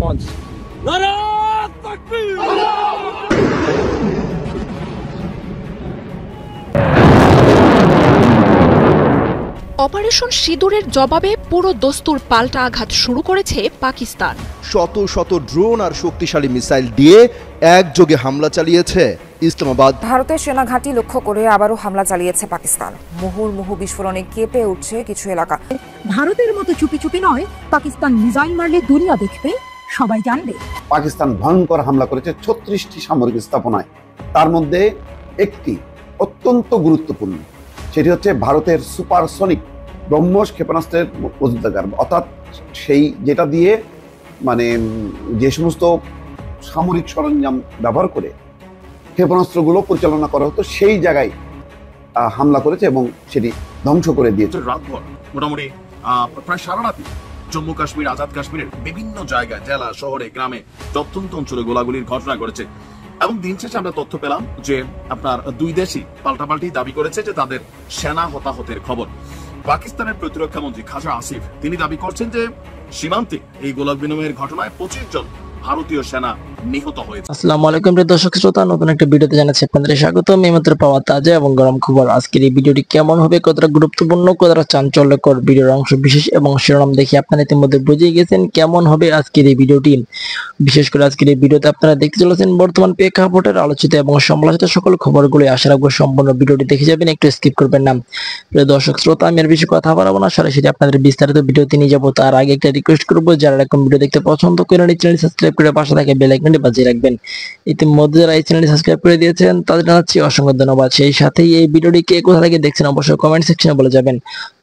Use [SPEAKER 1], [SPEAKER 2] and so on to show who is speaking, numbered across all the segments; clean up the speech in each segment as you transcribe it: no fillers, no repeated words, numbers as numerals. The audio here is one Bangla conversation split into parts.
[SPEAKER 1] response. Nara Takbir!
[SPEAKER 2] অপারেশন সিঁদুরের জবাবে পুরো দস্তুর পাল্টা আঘাত শুরু করেছে পাকিস্তান।
[SPEAKER 3] শত শত ড্রোন আর শক্তিশালী মিসাইল দিয়ে একযোগে হামলা চালিয়েছে ইসলামাবাদ।
[SPEAKER 4] ভারতের সেনা ঘাঁটি লক্ষ্য করে আবারও হামলা চালিয়েছে পাকিস্তান। মুহুর্মুহু বিস্ফোরণে কেঁপে উঠছে কিছু এলাকা।
[SPEAKER 5] ভারতের মতো চুপি চুপি নয়, পাকিস্তান মিসাইল মারলে দুনিয়া দেখবে, সবাই জানবে।
[SPEAKER 6] পাকিস্তান ভয়ঙ্কর হামলা করেছে 36টি সামরিক স্থাপনায়, তার মধ্যে একটি অত্যন্ত গুরুত্বপূর্ণ, সেটি হচ্ছে ভারতের সুপারসনিক ব্রহ্মস ক্ষেপণাস্ত্রের মজুদাগার, অর্থাৎ সেই যেটা দিয়ে মানে যে সমস্ত সামরিক সরঞ্জাম ব্যবহার করে ক্ষেপণাস্ত্রগুলো পরিচালনা করা হতো, সেই জায়গায় হামলা করেছে এবং সেটি ধ্বংস করে দিয়েছে।
[SPEAKER 7] রাতভর মোটামুটি প্রায় সারা রাতি জম্মু কাশ্মীর, আজাদ কাশ্মীরের বিভিন্ন জায়গায়, জেলা, শহরে, গ্রামে, প্রত্যন্ত অঞ্চলে গোলাগুলির ঘটনা ঘটেছে। এবং দিন শেষে আমরা তথ্য পেলাম যে আপনার দুই দেশই পাল্টাপাল্টি দাবি করেছে যে তাদের সেনা হতাহতের খবর। পাকিস্তানের প্রতিরক্ষা মন্ত্রী খাজা আসিফ তিনি দাবি করছেন যে সীমান্তে এই গোলা বিনিময়ের ঘটনায় 25 জন ভারতীয় সেনা নিহত হয়েছে।
[SPEAKER 8] আসসালামু আলাইকুম প্রিয় দর্শক শ্রোতা, নতুন একটা ভিডিওতে জানাচ্ছি আপনাদের স্বাগতম। এইমাত্র পাওয়া তাজা এবং গরম খবর। আজকের এই ভিডিওটি কেমন হবে, কতটা গুরুত্বপূর্ণ, কতটা চাঞ্চল্যকর, ভিডিওর অংশ বিশেষ এবং শিরোনাম দেখে আপনারা ইতিমধ্যে বুঝে গেছেন কেমন হবে আজকের এই ভিডিওটি। বিশেষ করে আজকের এই ভিডিওতে আপনারা দেখতে চলেছেন বর্তমান প্রেক্ষাপটের আলোচিত এবং সমালোচিত সকল খবরগুলো। আশা রাখবো সম্পূর্ণ ভিডিওটি দেখে যাবেন, একটু স্কিপ করবেন না। প্রিয় দর্শক শ্রোতা, আমি আর বেশি কথা বাড়াবো না, সরাসরি আপনাদের বিস্তারিত ভিডিওতে নিয়ে যাবো। তার আগে একটা রিকোয়েস্ট করবো, যারা এরকম ভিডিও দেখতে পছন্দ করেন এই চ্যানেল সাবস্ক্রাইব করে পাশে থাকে বেল আইকনটি বাজিয়ে রাখবেন। ইতিমধ্যে যারা এই চ্যানেলটি সাবস্ক্রাইব করে দিয়েছেন তাদের জানাচ্ছি অসংখ্য ধন্যবাদ। সেই সাথেই এই ভিডিওটি কে কোথা থেকে দেখছেন অবশ্যই কমেন্ট সেকশনে বলে যাবেন।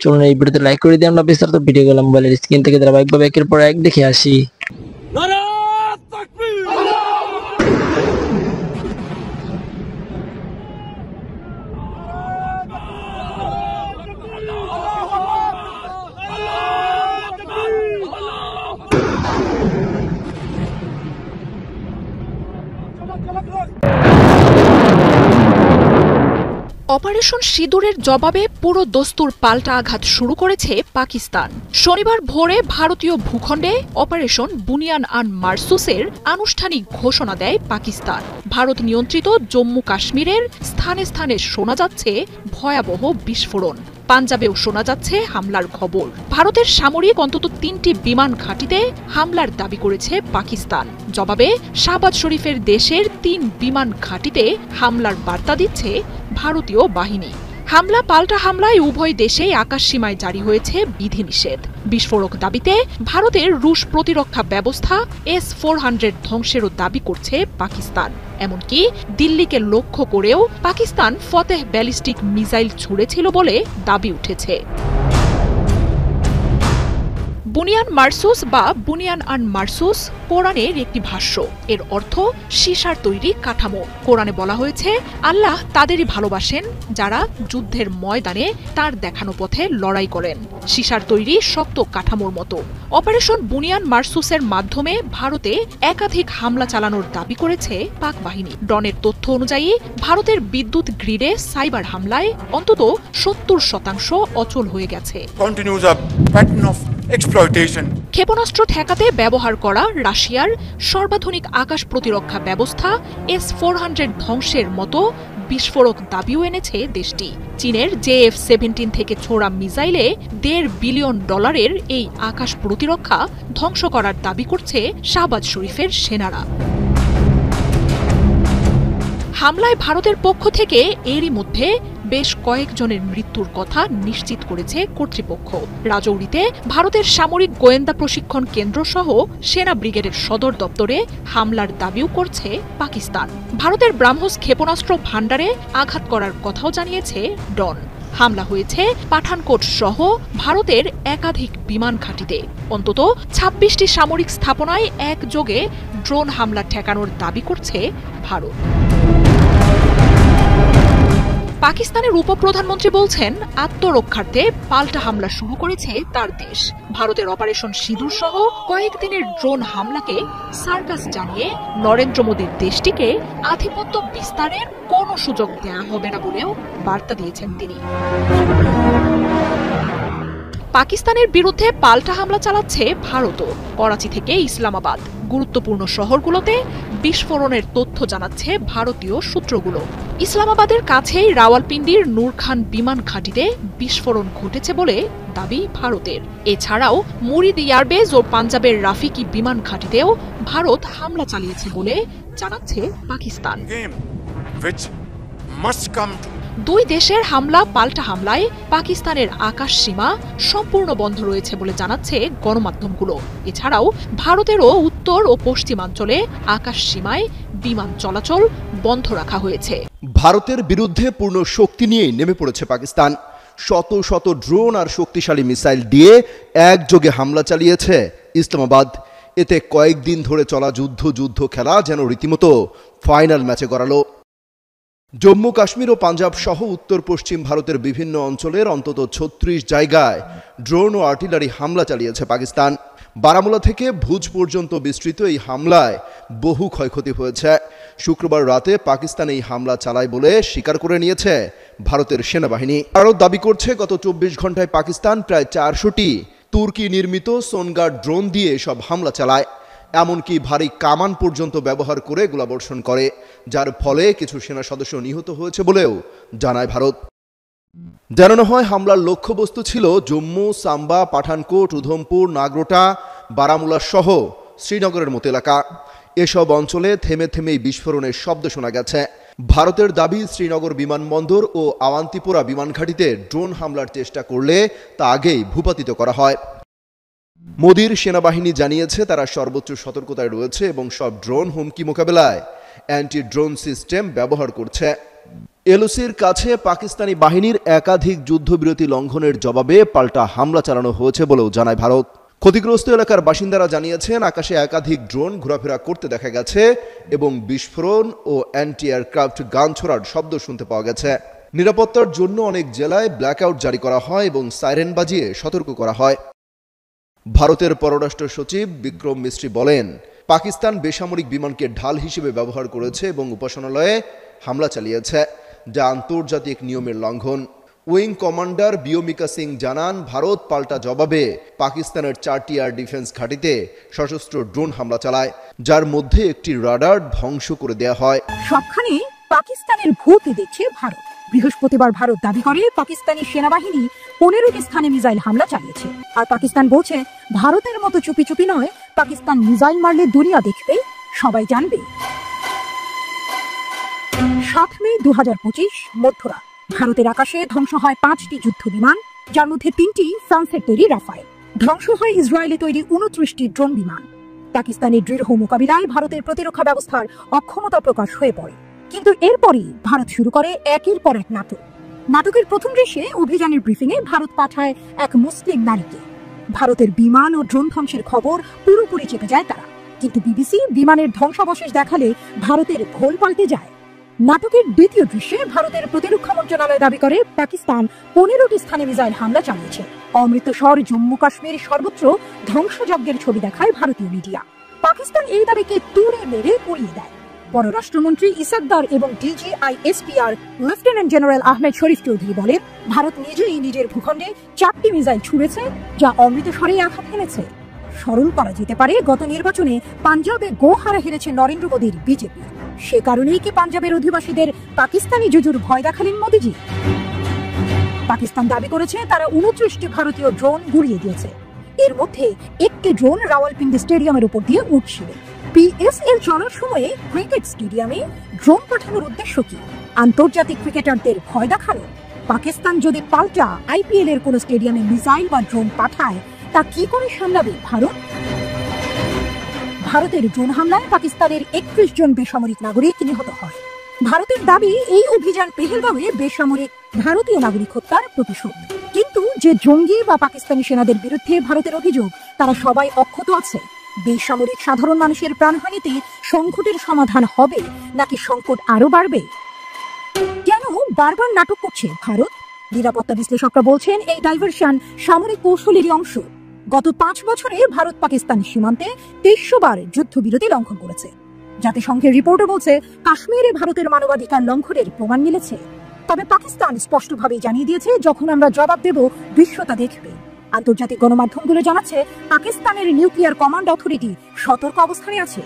[SPEAKER 8] চলুন এই ভিডিওতে লাইক করে দিয়ে আমরা বিস্তারিত ভিডিওগুলো মোবাইলের স্ক্রিন থেকে ধারাবাহিকভাবে একের পর এক দেখে আসি।
[SPEAKER 2] অপারেশন সিঁদুরের জবাবে পুরো দস্তুর পাল্টা আঘাত শুরু করেছে পাকিস্তান। শনিবার ভোরে ভারতীয় ভূখণ্ডে অপারেশন বুনিয়ান আন মারসুসের আনুষ্ঠানিক ঘোষণা দেয় পাকিস্তান। ভারত নিয়ন্ত্রিত জম্মু কাশ্মীরের স্থানে স্থানে শোনা যাচ্ছে ভয়াবহ বিস্ফোরণ। পাঞ্জাবেও শোনা যাচ্ছে হামলার খবর। ভারতের সামরিক অন্তত 3টি বিমান ঘাঁটিতে হামলার দাবি করেছে পাকিস্তান। জবাবে শাহবাজ শরীফের দেশের 3 বিমান ঘাঁটিতে হামলার বার্তা দিচ্ছে ভারতীয় বাহিনী। হামলা পাল্টা হামলায় উভয় দেশেই আকাশ সীমায় জারি হয়েছে বিধিনিষেধ। বিস্ফোরক দাবিতে ভারতের রুশ প্রতিরক্ষা ব্যবস্থা S-400 ধ্বংসেরও দাবি করছে পাকিস্তান। এমনকি দিল্লিকে লক্ষ্য করেও পাকিস্তান ফতেহ ব্যালিস্টিক মিসাইল ছুড়েছিল বলে দাবি উঠেছে। বুনিয়ান মারসুস বা বুনিয়ান আন মারসুস কোরআনের একটি ভাষ্য। এর অর্থ সীসার তৈরি কাঠামো। কোরআনে বলা হয়েছে আল্লাহ তাদেরই ভালোবাসেন যারা যুদ্ধের ময়দানে তার দেখানো পথে লড়াই করেন, সীসার তৈরি শক্ত কাঠামোর মতো। অপারেশন বুনিয়ান মারসুসের মাধ্যমে ভারতে একাধিক হামলা চালানোর দাবি করেছে পাক বাহিনী। ডনের তথ্য অনুযায়ী ভারতের বিদ্যুৎ গ্রিডে সাইবার হামলায় অন্তত 70% অচল হয়ে গেছে। ক্ষেপণাস্ত্র ঠেকাতে ব্যবহার করা রাশিয়ার সর্বাধুনিক আকাশ প্রতিরক্ষা ব্যবস্থা S-400 ধ্বংসের মতো বিস্ফোরক দাবিও এনেছে দেশটি। চীনের JF-17 থেকে ছোড়া মিসাইলে $1.5 বিলিয়ন এই আকাশ প্রতিরক্ষা ধ্বংস করার দাবি করছে শাহবাজ শরীফের সেনারা। হামলায় ভারতের পক্ষ থেকে এরই মধ্যে বেশ কয়েকজনের মৃত্যুর কথা নিশ্চিত করেছে কর্তৃপক্ষ। রাজৌরিতে ভারতের সামরিক গোয়েন্দা প্রশিক্ষণ কেন্দ্র সহ সেনা ব্রিগেডের সদর দপ্তরে হামলার দাবিও করছে পাকিস্তান। ভারতের ব্রাহ্মস ক্ষেপণাস্ত্র ভাণ্ডারে আঘাত করার কথাও জানিয়েছে ডন। হামলা হয়েছে পাঠানকোট সহ ভারতের একাধিক বিমান ঘাঁটিতে। অন্তত 26টি সামরিক স্থাপনায় একযোগে ড্রোন হামলা ঠেকানোর দাবি করছে ভারত। পাকিস্তানের উপপ্রধানমন্ত্রী বলছেন আত্মরক্ষার্থে পাল্টা হামলা শুরু করেছে তার দেশ। ভারতের অপারেশন সিঁদুর সহ কয়েকদিনের ড্রোন হামলাকে সার্কাস জানিয়ে নরেন্দ্র মোদীর দেশটিকে আধিপত্য বিস্তারের কোনো সুযোগ দেওয়া হবে না বলেও বার্তা দিয়েছেন তিনি। পাকিস্তানের বিরুদ্ধে পাল্টা হামলা চালাচ্ছে ভারতও। করাচি থেকে ইসলামাবাদ গুরুত্বপূর্ণ শহরগুলোতে বিস্ফোরণের তথ্য জানাচ্ছে ভারতীয় সূত্রগুলো। ইসলামাবাদের কাছেই রাওয়ালপিন্ডির নূর খান বিমান ঘাঁটিতে বিস্ফোরণ ঘটেছে বলে দাবি ভারতের। এছাড়াও মুরিদ এয়ারবেজ ও পাঞ্জাবের রাফিকি বিমান ঘাঁটিতেও ভারত হামলা চালিয়েছে বলে জানাচ্ছে পাকিস্তান। দুই দেশের হামলা পাল্টা হামলায় পাকিস্তানের আকাশ সীমা সম্পূর্ণ বন্ধ রয়েছে বলে জানাচ্ছে গণমাধ্যমগুলো। এছাড়াও ভারতেরও উত্তর ও পশ্চিমাঞ্চলে আকাশ সীমায় বিমান চলাচল বন্ধ রাখা হয়েছে।
[SPEAKER 3] ভারতের বিরুদ্ধে পূর্ণ শক্তি নিয়ে নেমে পড়েছে পাকিস্তান। শত শত ড্রোন আর শক্তিশালী মিসাইল দিয়ে একযোগে হামলা চালিয়েছে ইসলামাবাদ। এতে কয়েকদিন ধরে চলা যুদ্ধ খেলা যেন রীতিমতো ফাইনাল ম্যাচে গড়ালো। জম্মু কাশ্মীর ও পাঞ্জাব সহ উত্তর পশ্চিম ভারতের বিভিন্ন অঞ্চলের অন্তত ৩৬ জায়গায় ড্রোন ও আর্টিলারি হামলা চালিয়েছে পাকিস্তান। বারামুলা থেকে ভুজ পর্যন্ত বিস্তৃত এই হামলায় বহু ক্ষয়ক্ষতি হয়েছে। শুক্রবার রাতে পাকিস্তান এই হামলা চালায় বলে স্বীকার করে নিয়েছে ভারতের সেনাবাহিনী। ভারত দাবি করছে গত ২৪ ঘন্টায় পাকিস্তান প্রায় ৪০০টি তুর্কি নির্মিত সোনগার্ড ড্রোন দিয়ে সব হামলা চালায়। এমনকি ভারী কামান পর্যন্ত ব্যবহার করে গোলাবর্ষণ করে, যার ফলে কিছু সেনা সদস্য নিহত হয়েছে বলেও জানায় ভারত। জানানো হয় হামলার লক্ষ্যবস্তু ছিল জম্মু, সাম্বা, পাঠানকোট, উধমপুর, নাগরোটা, বারামুলা সহ শ্রীনগরের মতো এলাকা। এসব অঞ্চলে থেমে থেমেই বিস্ফোরণের শব্দ শোনা গেছে। ভারতের দাবি, শ্রীনগর বিমানবন্দর ও আওয়ান্তিপোরা বিমান ঘাঁটিতে ড্রোন হামলার চেষ্টা করলে তা আগেই ভূপাতিত করা হয়। মোদির সেনাবাহিনী জানিয়েছে তারা সর্বোচ্চ সতর্কতায় রয়েছে এবং সব ড্রোন হুমকি মোকাবেলায় অ্যান্টি ড্রোন সিস্টেম ব্যবহার করছে। এলওসির কাছে পাকিস্তানি বাহিনীর একাধিক যুদ্ধবিরতি লঙ্ঘনের জবাবে পাল্টা হামলা চালানো হয়েছে বলেও জানায় ভারত। ক্ষতিগ্রস্ত এলাকার বাসিন্দারা জানিয়েছেন আকাশে একাধিক ড্রোন ঘোরাফেরা করতে দেখা গেছে এবং বিস্ফোরণ ও অ্যান্টি এয়ারক্রাফট গান ছোড়ার শব্দ শুনতে পাওয়া গেছে। নিরাপত্তার জন্য অনেক জেলায় ব্ল্যাকআউট জারি করা হয় এবং সাইরেন বাজিয়ে সতর্ক করা হয়। ভারতের পররাষ্ট্র সচিব বিক্রম মিস্ত্রি বলেন, পাকিস্তান বেসামরিক বিমানকে ঢাল হিসেবে ব্যবহার করেছে এবং উপাসনালয়ে হামলা চালিয়েছে, যা আন্তর্জাতিক নিয়মের লঙ্ঘন। উইং কমান্ডার বিওমিকা সিং জানান, ভারত পাল্টা জবাবে পাকিস্তানের 4টি এয়ার ডিফেন্স ঘাঁটিতে সশস্ত্র ড্রোন হামলা চালায়, যার মধ্যে একটি রাডার ধ্বংস করে দেয়া হয়।
[SPEAKER 5] সবখানে পাকিস্তানের ভূত দিচ্ছে ভারত। বৃহস্পতিবার ভারত দাবি করে পাকিস্তানি সেনাবাহিনী 15টি স্থানে মিসাইল হামলা চালিয়েছে। আর পাকিস্তান বলছে ভারতের মতো চুপি চুপি নয়, পাকিস্তান মিসাইল মারলে দুনিয়া দেখবে, সবাই জানবে। 7 মে 2025 মধ্যরাত ভারতের আকাশে ধ্বংস হয় 5টি যুদ্ধ বিমান, যার মধ্যে 3টি ফ্রান্সের তৈরি রাফায়েল। ধ্বংস হয় ইসরায়েলে তৈরি 29টি ড্রোন বিমান। পাকিস্তানের দৃঢ় মোকাবিলায় ভারতের প্রতিরক্ষা ব্যবস্থার অক্ষমতা প্রকাশ হয়ে পড়ে। কিন্তু এরপরই ভারত শুরু করে একের পর এক নাটক। নাটকের প্রথম দৃশ্যে অভিযানের ব্রিফিংয়ে ভারত পাঠায় এক মুসলিম নারীকে। ভারতের বিমান ও ড্রোন ধ্বংসের খবর পুরোপুরি চেপে যায় তারা। কিন্তু বিবিসি বিমানের ধ্বংসাবশেষ দেখালে ভারতের ঘোল পাল্টে যায়। নাটকের দ্বিতীয় দৃশ্যে ভারতের প্রতিরক্ষা মন্ত্রণালয় দাবি করে পাকিস্তান 15টি স্থানে মিসাইল হামলা চালিয়েছে। অমৃতসর, জম্মু কাশ্মীর সর্বত্র ধ্বংসযজ্ঞের ছবি দেখায় ভারতীয় মিডিয়া। পাকিস্তান এই দাবিকে তুড়ে মেরে উড়িয়ে দেয়। পররাষ্ট্রমন্ত্রী ইসাকদার এবং ডিজিআইএসপিআর লেফটেন্যান্ট জেনারেল আহমেদ শরীফ চৌধুরী বলেন, ভারত নিজেই নিজের ভূখণ্ডে 4টি মিসাইল ছুড়েছে, যা অমৃতসরে আঘাত হেনেছে। স্মরণ করা যেতে পারে, গত নির্বাচনে পাঞ্জাবে গোহারা হেরেছে নরেন্দ্র মোদীর বিজেপি। সে কারণেই কি পাঞ্জাবের অধিবাসীদের পাকিস্তানি জুজুর ভয় দেখালেন মোদীজি? পাকিস্তান দাবি করেছে তারা 29টি ভারতীয় ড্রোন গুড়িয়ে দিয়েছে। এর মধ্যে একটি ড্রোন রাওয়ালপিন্ডি স্টেডিয়ামের উপর দিয়ে উঠছিল। পিএসএল চলার সময়ে ক্রিকেট স্টেডিয়ামে ড্রোন পাঠানোর উদ্দেশ্য কি? আন্তর্জাতিক ক্রিকেটারদের ভয় দেখানো? পাকিস্তান যদি পাল্টা আইপিএল এর কোন স্টেডিয়ামে মিসাইল বা ড্রোন পাঠায়, তা কি করে সামলাবে ভারত? ভারতের ড্রোন হামলায় পাকিস্তানের 31 জন বেসামরিক নাগরিক নিহত হয়। ভারতের দাবি, এই অভিযান পেহেলগাঁওয়ে বেসামরিক ভারতীয় নাগরিক হত্যার প্রতিশোধ। কিন্তু যে জঙ্গি বা পাকিস্তানি সেনাদের বিরুদ্ধে ভারতের অভিযোগ, তারা সবাই অক্ষত আছে। বেসামরিক সাধারণ মানুষের প্রাণহানিতে সংকটের সমাধান হবে নাকি সংকট আরো বাড়বে? কেন বারবার নাটক করছে ভারত? নিরাপত্তা বিশ্লেষকরা বলছেন, এই ডাইভারশন সামরিক কৌশলেরই অংশ। গত 5 বছরে ভারত পাকিস্তান সীমান্তে 2300 বার যুদ্ধবিরতি লঙ্ঘন করেছে। জাতিসংঘের রিপোর্টও বলছে কাশ্মীরে ভারতের মানবাধিকার লঙ্ঘনের প্রমাণ মিলেছে। তবে পাকিস্তান স্পষ্টভাবে জানিয়ে দিয়েছে, যখন আমরা জবাব দেব বিশ্ব তা দেখবে। আন্তর্জাতিক গণমাধ্যমগুলো জানাচ্ছে পাকিস্তানের নিউক্লিয়ার কমান্ড অথরিটি সতর্ক অবস্থানে আছে।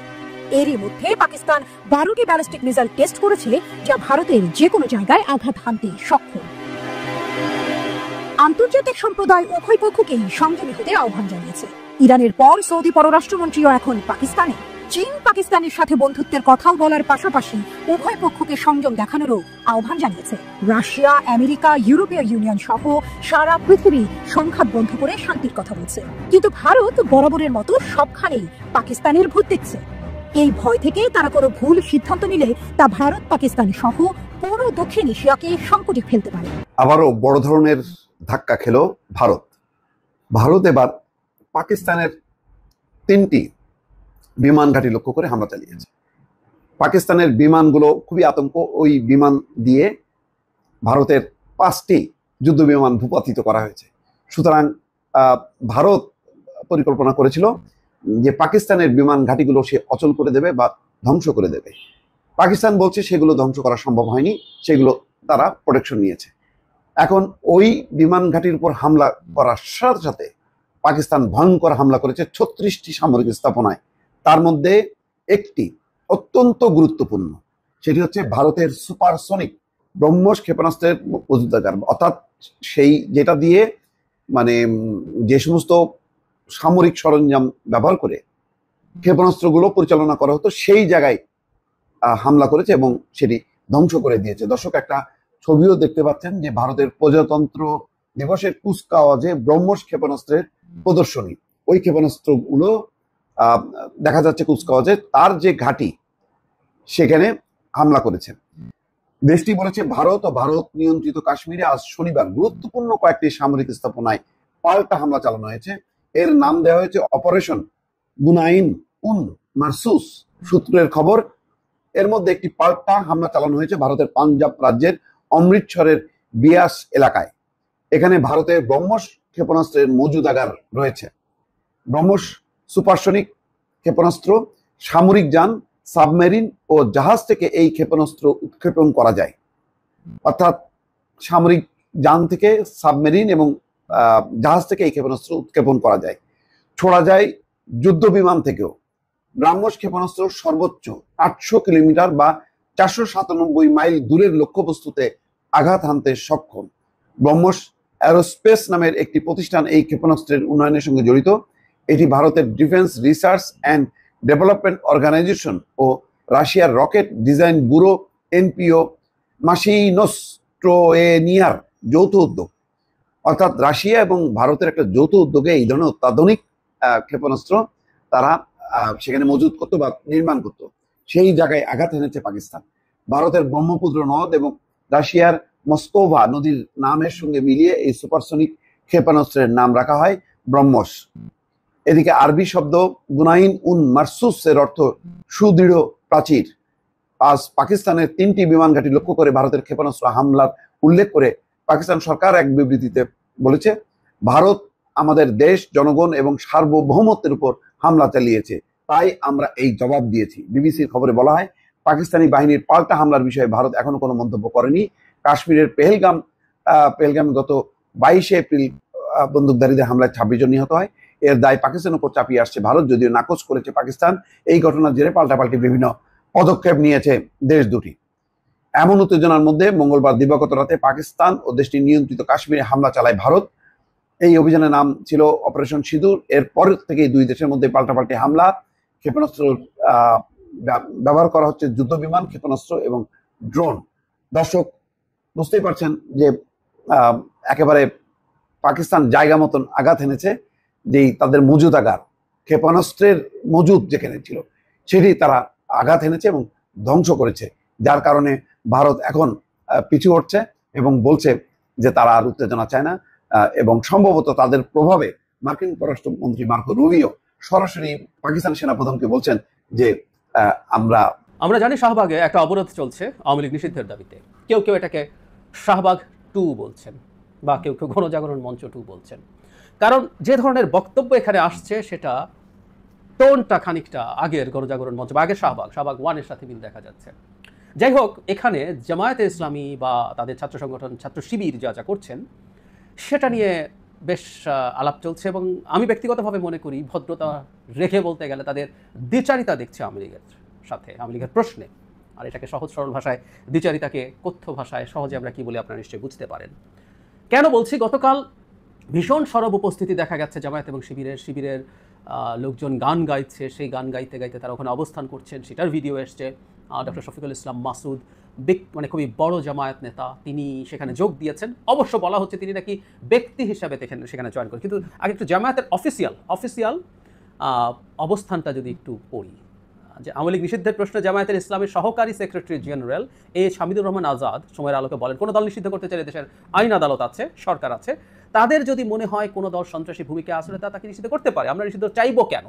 [SPEAKER 5] এরই মধ্যে পাকিস্তান 12টি ব্যালিস্টিক মিসাইল টেস্ট করেছে, যা ভারতের যে কোনো জায়গায় আঘাত হানতে সক্ষম। আন্তর্জাতিক সম্প্রদায় উভয় পক্ষকেই সংযমী হতে আহ্বান জানিয়েছে। ইরানের পর সৌদি পররাষ্ট্রমন্ত্রীও এখন পাকিস্তানে। চীন পাকিস্তানের সাথে বন্ধুত্বের কথাও বলার পাশাপাশি উভয় পক্ষকে সংযম দেখানোরও আহ্বান জানিয়েছে। রাশিয়া, আমেরিকা, ইউরোপীয় ইউনিয়ন সহ সারা পৃথিবী সংঘাত বন্ধ করে শান্তির কথা বলছে, কিন্তু ভারত বরাবরের মতো সবখানেই পাকিস্তানের ভূত দেখছে। এই ভয় থেকে তারা কোনো ভুল সিদ্ধান্ত নিলে তা ভারত, পাকিস্তান সহ পুরো দক্ষিণ এশিয়াকে সংকটে ফেলতে পারে।
[SPEAKER 6] আবারও বড় ধরনের ধাক্কা খেল ভারত। ভারত এবার পাকিস্তানের 3টি বিমান ঘাঁটি লক্ষ্য করে হামলা চালিয়েছে। পাকিস্তানের বিমানগুলো খুবই আতঙ্ক, ওই বিমান দিয়ে ভারতের 5টি যুদ্ধ বিমান ভূপাতিত করা হয়েছে। সুতরাং ভারত পরিকল্পনা করেছিল যে পাকিস্তানের বিমান ঘাঁটিগুলো সে অচল করে দেবে বা ধ্বংস করে দেবে। পাকিস্তান বলছে সেগুলো ধ্বংস করা সম্ভব হয়নি, সেগুলো তারা প্রোটেকশন নিয়েছে। এখন ওই বিমান ঘাঁটির উপর হামলা করার সাথে সাথে পাকিস্তান ভয়ঙ্কর হামলা করেছে 36টি সামরিক স্থাপনায়। তার মধ্যে একটি অত্যন্ত গুরুত্বপূর্ণ, সেটি হচ্ছে ভারতের সুপারসনিক ব্রহ্মস ক্ষেপণাস্ত্রের মজুদাগার, অর্থাৎ সেই যেটা দিয়ে মানে যে সমস্ত সামরিক সরঞ্জাম ব্যবহার করে ক্ষেপণাস্ত্রগুলো পরিচালনা করা হতো, সেই জায়গায় হামলা করেছে এবং সেটি ধ্বংস করে দিয়েছে। দর্শক, একটা ছবিও দেখতে পাচ্ছেন যে ভারতের প্রজাতন্ত্র দিবসের কুচকাওয়াজে ব্রহ্মস ক্ষেপণাস্ত্রের প্রদর্শনী। ওই ক্ষেপণাস্ত্রগুলো দেখা যাচ্ছে কুচকাওয়াজে, তার যে ঘাঁটি সেখানে হামলা করেছে। দেশটি বলেছে ভারত ও ভারত নিয়ন্ত্রিত কাশ্মীরে আজ শনিবার গুরুত্বপূর্ণ কয়েকটি সামরিক স্থাপনায় পাল্টা হামলা চালানো হয়েছে। এর নাম দেওয়া হয়েছে অপারেশন বুনাইন উন মারসুস। সূত্রের খবর, এর মধ্যে একটি পাল্টা হামলা চালানো হয়েছে ভারতের পাঞ্জাব রাজ্যের অমৃতসরের বিয়াস এলাকায়। এখানে ভারতের ব্রহ্মস ক্ষেপণাস্ত্রের মজুদাগার রয়েছে। ব্রহ্মস সুপারসনিক ক্ষেপণাস্ত্র, সামরিক যান, সাবমেরিন ও জাহাজ থেকে এই ক্ষেপণাস্ত্র উৎক্ষেপণ করা যায়। অর্থাৎ সামরিক যান থেকে, সাবমেরিন এবং জাহাজ থেকে এই ক্ষেপণাস্ত্র উৎক্ষেপণ করা যায়। ছোড়া যায় যুদ্ধ বিমান থেকেও। ব্রহ্মস ক্ষেপণাস্ত্র সর্বোচ্চ 800 কিলোমিটার বা 497 মাইল দূরের লক্ষ্যবস্তুতে আঘাত হানতে সক্ষম। ব্রহ্মস অ্যারোস্পেস নামের একটি প্রতিষ্ঠান এই ক্ষেপণাস্ত্রের উন্নয়নের সঙ্গে জড়িত। এটি ভারতের defence research and development organisation ও রাশিয়ার rocket design bureau NPO Mashinostroyeniya যৌথ উদ্যোগ। অর্থাৎ রাশিয়া এবং ভারতের একটা যৌথ উদ্যোগে এই ধরনের অত্যাধুনিক ক্ষেপণাস্ত্র তারা সেখানে মজুত করতো বা নির্মাণ করত। সেই জায়গায় আঘাত এনেছে পাকিস্তান। ভারতের ব্রহ্মপুত্র নদ এবং রাশিয়ার মস্কোভা নদীর নামের সঙ্গে মিলিয়ে এই সুপারসনিক ক্ষেপণাস্ত্রের নাম রাখা হয় ব্রহ্মস। এদিকে আরবি শব্দ বুনাইন উন মারসুস এর অর্থ সুদৃঢ় প্রাচীর। আজ পাকিস্তানের 3টি বিমান ঘাঁটি লক্ষ্য করে ভারতের ক্ষেপণাস্ত্র হামলার উল্লেখ করে পাকিস্তান সরকার এক বিবৃতিতে বলেছে, ভারত আমাদের দেশ, জনগণ এবং সার্বভৌমত্বের উপর হামলা চালিয়েছে, তাই আমরা এই জবাব দিয়েছি। বিবিসির খবরে বলা হয়, পাকিস্তানি বাহিনীর পাল্টা হামলার বিষয়ে ভারত এখনো কোনো মন্তব্য করেনি। কাশ্মীরের পেহেলগামে গত 22 এপ্রিল বন্দুকধারীদের হামলায় 26 জন নিহত হয়। এর দায় পাকিস্তানের উপর চাপিয়ে আসছে ভারত, যদিও নাকচ করেছে পাকিস্তান। এই ঘটনার জেরে পাল্টাপাল্টি বিভিন্ন পদক্ষেপ নিয়েছে দেশ দুটি। এমন উত্তেজনার মধ্যে মঙ্গলবার দিবাগত রাতে পাকিস্তান ও দেশটি নিয়ন্ত্রিত কাশ্মীরে হামলা চালায় ভারত। এই অভিযানের নাম ছিল অপারেশন সিঁদুর। এরপর থেকে দুই দেশের মধ্যে পাল্টাপাল্টি হামলা, ক্ষেপণাস্ত্র ব্যবহার করা হচ্ছে, যুদ্ধ বিমান, ক্ষেপণাস্ত্র এবং ড্রোন। দর্শক, বুঝতেই পারছেন যে একেবারে পাকিস্তান জায়গা মতন আঘাত এনেছে। যেই তাদের মজুদাগার, ক্ষেপণাস্ত্রের মজুদ যেখানে ছিল সেটি তারা আঘাত এনেছে এবং ধ্বংস করেছে, যার কারণে ভারত এখন পিছু হটছে এবং বলছে যে তারা আর উত্তেজনা চায় না। এবং সম্ভবত তাদের প্রভাবে মার্কিন পররাষ্ট্রমন্ত্রী মার্কো রুবিও সরাসরি পাকিস্তান সেনাপ্রধানকে বলছেন যে
[SPEAKER 1] আমরা জানি শাহবাগে একটা অবরোধ চলছে আওয়ামী লীগ নিষিদ্ধের দাবিতে। কেউ কেউ এটাকে শাহবাগ 2 বলছেন বা কেউ কেউ গণজাগরণ মঞ্চ 2 বলছেন। কারণ যে ধরনের বক্তব্য এখানে আসছে সেটা টোনটা খানিকটা আগের গণজাগরণ মঞ্চ বা আগের শাহবাগ 1 এর সাথে মিল দেখা যাচ্ছে। যাই হোক, এখানে জামায়াতে ইসলামী বা তাদের ছাত্র সংগঠন ছাত্র শিবির যা যা করছেন সেটা নিয়ে বেশ আলাপ চলছে এবং আমি ব্যক্তিগতভাবে মনে করি ভদ্রতা রেখে বলতে গেলে তাদের দ্বিচারিতা দেখছে আওয়ামী লীগের সাথে, আওয়ামী লীগের প্রশ্নে। আর এটাকে সহজ সরল ভাষায়, দ্বিচারিতাকে কথ্য ভাষায় সহজে আমরা কি বলি আপনারা নিশ্চয়ই বুঝতে পারেন। কেন বলছি, গতকাল ভীষণ সরব উপস্থিতি দেখা গেছে জামায়াত এবং শিবিরের লোকজন গান গাইছে, সেই গান গাইতে গাইতে তারা ওখানে অবস্থান করছেন, সেটার ভিডিও এসছে। ডক্টর শফিকুল ইসলাম মাসুদ মানে খুবই বড় জামায়াত নেতা, তিনি সেখানে যোগ দিয়েছেন। অবশ্য বলা হচ্ছে তিনি নাকি ব্যক্তি হিসাবে সেখানে জয়েন করেন। কিন্তু আগে একটু জামায়াতের অফিসিয়াল অবস্থানটা যদি একটু পড়ি, যে আওয়ামী লীগ নিষিদ্ধের প্রশ্নে জামায়াতের ইসলামের সহকারী সেক্রেটারি জেনারেল হামিদুর রহমান আজাদ সময়ের আলোকে বলেন, কোনো দল নিষিদ্ধ করতে চাইলে দেশের আইন আদালত আছে, সরকার আছে, তাদের যদি মনে হয় কোনো দল সন্ত্রাসী ভূমিকা আসলে তাকে নিষিদ্ধ করতে পারে। আমরা নিষিদ্ধ চাইবো কেন?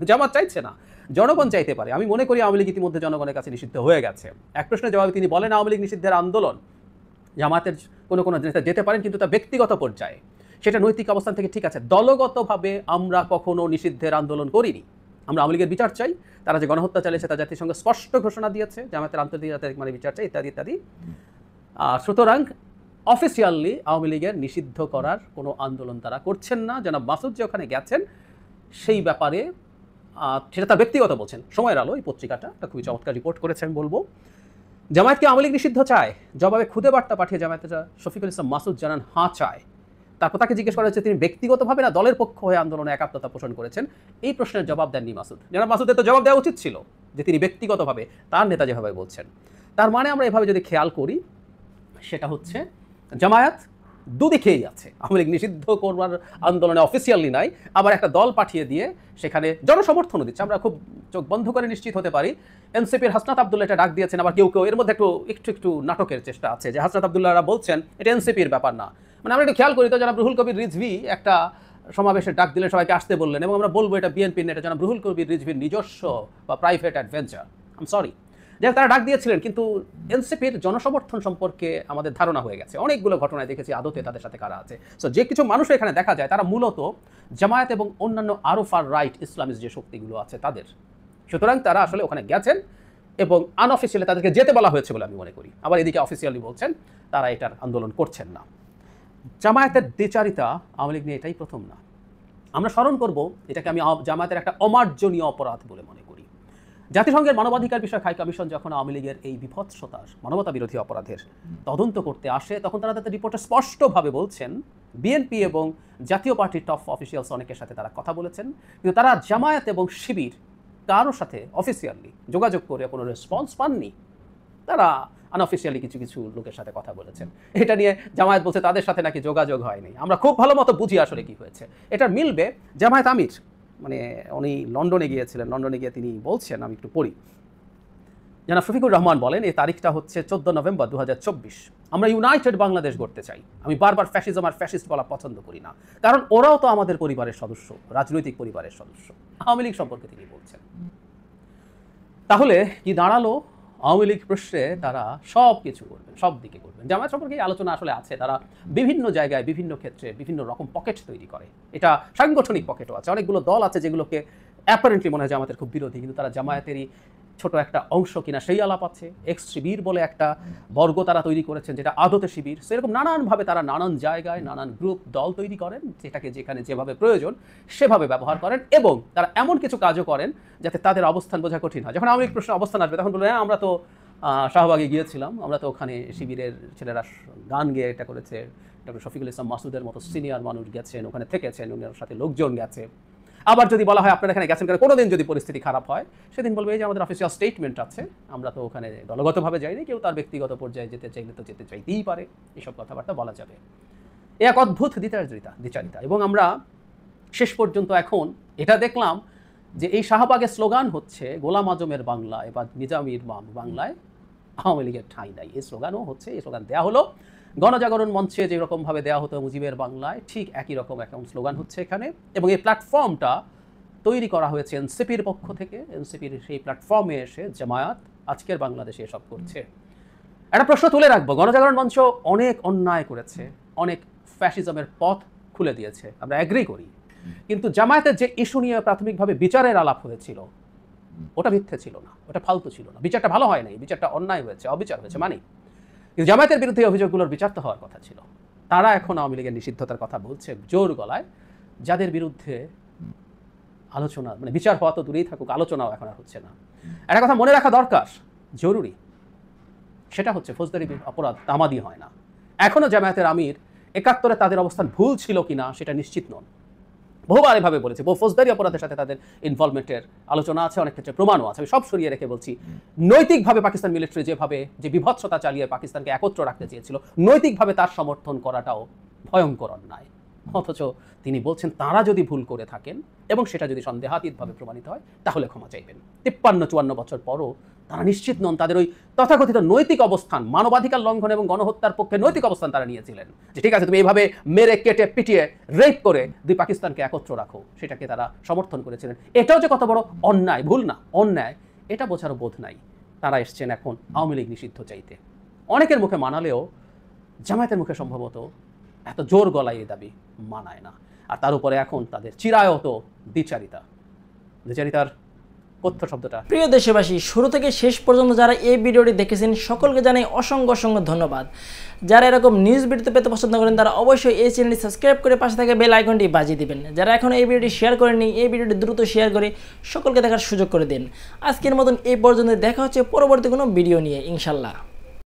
[SPEAKER 1] জামাত চাইছে না, জনগণ চাইতে পারে। আমি মনে করি আওয়ামী লীগ ইতিমধ্যে জনগণের কাছে নিষিদ্ধ হয়ে গেছে। এক প্রশ্নের জবাবে তিনি বলেন, আওয়ামী লীগ নিষিদ্ধের আন্দোলন জামাতের কোনো নেতা যেতে পারেন, কিন্তু তা ব্যক্তিগত পর্যায়ে, সেটা নৈতিক অবস্থান থেকে ঠিক আছে। দলগতভাবে আমরা কখনো নিষিদ্ধের আন্দোলন করিনি। আমরা আওয়ামী লীগের বিচার চাই, তারা যে গণহত্যা চালিয়েছে তা জাতিসংঘ স্পষ্ট ঘোষণা দিয়েছে, জামায়াতের আন্তর্জাতিক মানে বিচার চাই, ইত্যাদি ইত্যাদি। সুতরাং অফিসিয়ালি আওয়ামী লীগের নিষিদ্ধ করার কোনো আন্দোলন তারা করছেন না। জনাব মাসুদ যে ওখানে গেছেন সেই ব্যাপারে সেটা তার ব্যক্তিগত বলছেন। সময়ের আলো এই পত্রিকাটা একটা খুবই চমৎকার রিপোর্ট করেছে। আমি বলবো, জামায়াতকে আওয়ামী লীগ নিষিদ্ধ চায়? জবাবে খুদে বার্তা পাঠিয়ে জামায়াতের শফিকুল ইসলাম মাসুদ জানান হ্যাঁ চায়। তারপর তাকে জিজ্ঞেস করা হচ্ছে তিনি ব্যক্তিগতভাবে না দলের পক্ষ হয়ে আন্দোলনে একাত্মতা পোষণ করেছেন। এই প্রশ্নের জবাব দেননি মাসুদ। জনাব মাসুদের তো জবাব দেওয়া উচিত ছিল যে তিনি ব্যক্তিগতভাবে তার নেতা যেভাবে বলছেন। তার মানে আমরা এভাবে যদি খেয়াল করি, সেটা হচ্ছে জামায়াত দুদিকেই আছে। আওয়ামী লীগ নিষিদ্ধ করবার আন্দোলনে অফিসিয়ালি নাই, আবার একটা দল পাঠিয়ে দিয়ে সেখানে জনসমর্থনও দিচ্ছে। আমরা খুব চোখ বন্ধ করে নিশ্চিত হতে পারি এনসিপির হাসনাত আব্দুল্লাহ এটা ডাক দিয়েছেন, আবার কেউ এর মধ্যে একটু নাটকের চেষ্টা আছে যে হাসনাত আব্দুল্লাহরা বলছেন এটা এনসিপির ব্যাপার না। মানে আমরা একটু খেয়াল করি তো, জনাব রুহুল কবির রিজভী একটা সমাবেশে ডাক দিলেন, সবাইকে আসতে বললেন, এবং আমরা বলবো এটা বিএনপির নেতা জনাব রুহুল কবির রিজভীর নিজস্ব বা প্রাইভেট অ্যাডভেঞ্চার। সরি, যাই তারা ডাক দিয়েছিলেন, কিন্তু এনসিপির জনসমর্থন সম্পর্কে আমাদের ধারণা হয়ে গেছে। অনেকগুলো ঘটনায় দেখেছি আদতে তাদের সাথে কারা আছে। সো যে কিছু মানুষ এখানে দেখা যায় তারা মূলত জামায়াত এবং অন্যান্য আরো ফার রাইট ইসলামিস্ট যে শক্তিগুলো আছে তাদের। সুতরাং তারা আসলে ওখানে গেছেন এবং আনঅফিসিয়ালি তাদেরকে যেতে বলা হয়েছে বলে আমি মনে করি। আবার এদিকে অফিসিয়ালি বলছেন তারা এটার আন্দোলন করছেন না। জামায়াতের দ্বিচারিতা আওয়ামী লীগ নিয়ে এটাই প্রথম না। আমরা স্মরণ করব, এটাকে আমি জামায়াতের একটা অমার্জনীয় অপরাধ বলে মনে করি। জাতিসংঘের মানবাধিকার বিষয়ক হাই কমিশন যখন আওয়ামী লীগের এই বিভৎসতার মানবতা বিরোধী অপরাধের তদন্ত করতে আসে, তখন তারা তাদের রিপোর্টে স্পষ্টভাবে বলছেন বিএনপি এবং জাতীয় পার্টির টপ অফিসিয়ালস অনেকের সাথে তারা কথা বলেছেন, কিন্তু তারা জামায়াত এবং শিবির কারোর সাথে অফিসিয়ালি যোগাযোগ করে কোনো রেসপন্স পাননি। তারা আনঅফিসিয়ালি কিছু লোকের সাথে কথা বলেছেন। এটা নিয়ে জামায়াত বলছে তাদের সাথে নাকি যোগাযোগ হয়নি। আমরা খুব ভালো মতো বুঝি আসলে কি হয়েছে। এটা মিলবে জামায়াত আমির, মানে উনি লন্ডনে গিয়েছিলেন, লন্ডনে গিয়ে তিনি বলছেন, আমি একটু পড়ি। জনাব শফিকুর রহমান বলেন, এই তারিখটা হচ্ছে 14 নভেম্বর 2024। আমরা ইউনাইটেড বাংলাদেশ গড়তে চাই। আমি বারবার ফ্যাসিজম আর ফ্যাসিস্ট বলা পছন্দ করি না, কারণ ওরাও তো আমাদের পরিবারের সদস্য, রাজনৈতিক পরিবারের সদস্য। আওয়ামী লীগ সম্পর্কে তিনি বলছেন। তাহলে কি দাঁড়ালো? আওয়ামী লীগ প্রশ্নে তারা সব কিছু করবেন, সব দিকে করবেন। জামায়াত সম্পর্কে এই আলোচনা আসলে আছে, তারা বিভিন্ন জায়গায় বিভিন্ন ক্ষেত্রে বিভিন্ন রকম পকেট তৈরি করে। এটা সাংগঠনিক পকেটও আছে। অনেকগুলো দল আছে যেগুলোকে অ্যাপারেন্টলি মনে হয় জামায়াতের খুব বিরোধী, কিন্তু তারা জামায়াতেরই ছোট একটা অংশ কিনা সেই আলাপ আছে। এক্স শিবির বলে একটা বর্গ তারা তৈরি করেছেন, যেটা আদতে শিবির। সেরকম নানানভাবে তারা নানান জায়গায় নানান গ্রুপ দল তৈরি করেন, যেটাকে যেখানে যেভাবে প্রয়োজন সেভাবে ব্যবহার করেন, এবং তারা এমন কিছু কাজও করেন যাতে তাদের অবস্থান বোঝা কঠিন হয়। যখন আওয়ামী লীগ প্রশ্নে অবস্থান আসবে তখন বলবেন, হ্যাঁ আমরা তো শাহবাগে গিয়েছিলাম, আমরা তো ওখানে শিবিরের ছেলেরা গান গেয়ে এটা করেছে, ডক্টর শফিকুল ইসলাম মাসুদের মতো সিনিয়র মানুষ গেছেন, ওখানে থেকেছেন, ওনার সাথে লোকজন গেছে। আবার যদি বলা হয় আপনারা এখানে গেছেন কারণ কোনোদিন যদি পরিস্থিতি খারাপ হয়, সেদিন বলবে এই যে আমাদের অফিসিয়াল স্টেটমেন্ট আছে, আমরা তো ওখানে দলগতভাবে যাইনি, কেউ তার ব্যক্তিগত পর্যায়ে যেতে চাইলে তো যেতে চাইতেই পারে, এইসব কথাবার্তা বলা যাবে। এক অদ্ভুত দ্বিচারিতা। এবং আমরা শেষ পর্যন্ত এখন এটা দেখলাম যে এই শাহবাগের স্লোগান হচ্ছে গোলাম আজমের বাংলায় বা নিজামীর বাংলায় আওয়ামী লীগের ঠাঁই নাই। এই স্লোগানও হচ্ছে, এই স্লোগান দেওয়া হলো গণজাগরণ মঞ্চে যেরকমভাবে দেওয়া হতো মুজিবের বাংলায়, ঠিক একই রকম একটা স্লোগান হচ্ছে এখানে। এবং এই প্ল্যাটফর্মটা তৈরি করা হয়েছে এনসিপির পক্ষ থেকে। এনসিপির সেই প্ল্যাটফর্মে এসে জামায়াত আজকের বাংলাদেশে এসব করছে। একটা প্রশ্ন তুলে রাখবো, গণজাগরণ মঞ্চ অনেক অন্যায় করেছে, অনেক ফ্যাসিজমের পথ খুলে দিয়েছে, আমরা অ্যাগ্রি করি, কিন্তু জামায়াতের যে ইস্যু নিয়ে প্রাথমিকভাবে বিচারের আলাপ হয়েছিল ওটা মিথ্যে ছিল না, ওটা ফালতু ছিল না। বিচারটা ভালো হয় নাই, বিচারটা অন্যায় হয়েছে, অবিচার হয়েছে, মানে কিন্তু জামায়াতের বিরুদ্ধে অভিযোগগুলোর বিচার তো হওয়ার কথা ছিল। তারা এখন আওয়ামী লীগের নিষিদ্ধতার কথা বলছে জোর গলায়, যাদের বিরুদ্ধে আলোচনা মানে বিচার হওয়া তো দূরেই থাকুক, আলোচনাও এখন আর হচ্ছে না। একটা কথা মনে রাখা দরকার, জরুরি, সেটা হচ্ছে ফৌজদারি অপরাধ তামাদি হয় না। এখনও জামায়াতের আমির ৭১-এ তাদের অবস্থান ভুল ছিল কিনা সেটা নিশ্চিত নন। বহুবার এভাবে বলেছে, বহু ফৌজদারি অপরাধের সাথে তাদের ইনভলভমেন্টের আলোচনা আছে, অনেক ক্ষেত্রে প্রমাণও আছে। আমি সব সরিয়ে রেখে বলছি, নৈতিকভাবে পাকিস্তান মিলিটারি যেভাবে যে বিভৎসতা চালিয়ে পাকিস্তানকে একত্র রাখতে চেয়েছিল, নৈতিকভাবে তার সমর্থন করাটাও ভয়ঙ্কর অন্যায়। অথচ তিনি বলছেন তারা যদি ভুল করে থাকেন এবং সেটা যদি সন্দেহাতীতভাবে প্রমাণিত হয় তাহলে ক্ষমা চাইবেন। 53-54 বছর পরও তারা নিশ্চিত নন তাদের ওই তথাকথিত নৈতিক অবস্থান, মানবাধিকার লঙ্ঘন এবং গণহত্যার পক্ষে নৈতিক অবস্থান তারা নিয়েছিলেন, যে ঠিক আছে তুমি এইভাবে মেরে কেটে পিটিয়ে রেপ করে দুই পাকিস্তানকে একত্র রাখো, সেটাকে তারা সমর্থন করেছিলেন। এটাও যে কত বড় অন্যায়, ভুল না অন্যায়, এটা বোঝারও বোধ নাই। তারা এসছেন এখন আওয়ামী লীগ নিষিদ্ধ চাইতে। অনেকের মুখে মানালেও জামায়াতের মুখে সম্ভবত এত জোর গলায় এই দাবি মানায় না। আর তার উপরে এখন তাদের চিরায়ত দ্বিচারিতার কথ্য শব্দটা।
[SPEAKER 9] প্রিয় দেশবাসী, শুরু থেকে শেষ পর্যন্ত যারা এই ভিডিওটি দেখেছেন সকলকে জানাই অসংখ্য অসংখ্য ধন্যবাদ। যারা এরকম নিউজ ভিডিও পেতে পছন্দ করেন তারা অবশ্যই এই চ্যানেলটি সাবস্ক্রাইব করে পাশে থাকা বেল আইকনটি বাজিয়ে দিবেন। যারা এখন এই ভিডিওটি শেয়ার করেননি, এই ভিডিওটি দ্রুত শেয়ার করে সকলকে দেখার সুযোগ করে দিন। আজকের মতন এই পর্যন্ত, দেখা হচ্ছে পরবর্তী কোনো ভিডিও নিয়ে ইনশাল্লাহ।